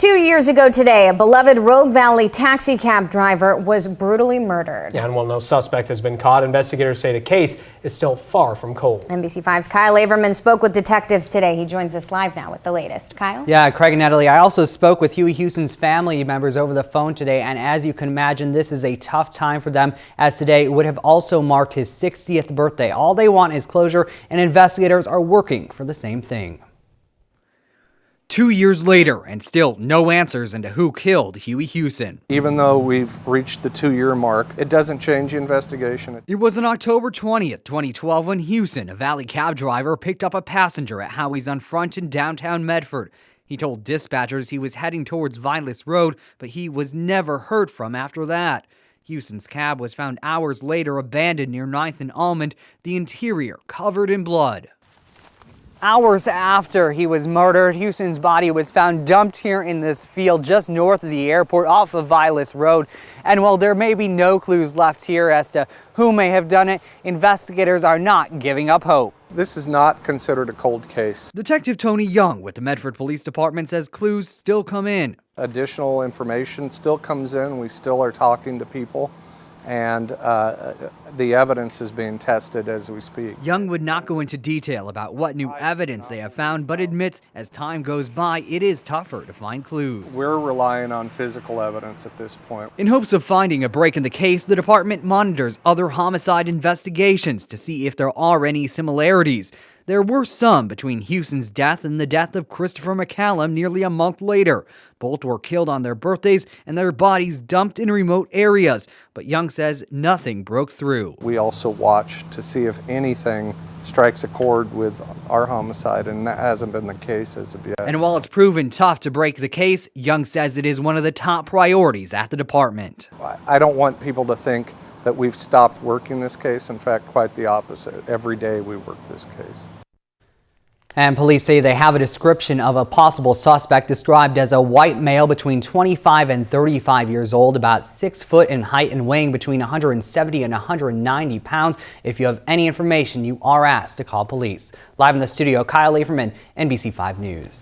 2 years ago today, a beloved Rogue Valley taxi cab driver was brutally murdered. Yeah, and while no suspect has been caught, investigators say the case is still far from cold. NBC5's Kyle Averman spoke with detectives today. He joins us live now with the latest. Kyle? Yeah, Craig and Natalie, I also spoke with Huey Huson's family members over the phone today, and as you can imagine, this is a tough time for them, as today would have also marked his 60th birthday. All they want is closure, and investigators are working for the same thing. 2 years later, and still no answers into who killed Huey Huson. Even though we've reached the 2-year mark, it doesn't change the investigation. It was on October 20th, 2012 when Huson, a Valley cab driver, picked up a passenger at Howie's on Front in downtown Medford. He told dispatchers he was heading towards Vilas Road, but he was never heard from after that. Huson's cab was found hours later abandoned near 9th and Almond, the interior covered in blood. Hours after he was murdered, Huson's body was found dumped here in this field just north of the airport off of Vilas Road. And while there may be no clues left here as to who may have done it, investigators are not giving up hope. This is not considered a cold case. Detective Tony Young with the Medford Police Department says clues still come in. Additional information still comes in. We still are talking to people, and the evidence is being tested as we speak. Young would not go into detail about what new evidence they have found, but admits as time goes by, it is tougher to find clues. We're relying on physical evidence at this point. In hopes of finding a break in the case, the department monitors other homicide investigations to see if there are any similarities. There were some between Huson's death and the death of Christopher McCallum nearly a month later. Both were killed on their birthdays and their bodies dumped in remote areas, but Young says nothing broke through. We also watch to see if anything strikes a chord with our homicide, and that hasn't been the case as of yet. And while it's proven tough to break the case, Young says it is one of the top priorities at the department. I don't want people to think that we've stopped working this case. In fact, quite the opposite. Every day we work this case. And police say they have a description of a possible suspect described as a white male between 25 and 35 years old, about 6 foot in height and weighing between 170 and 190 pounds. If you have any information, you are asked to call police. Live in the studio, Kyle Averman, NBC5 News.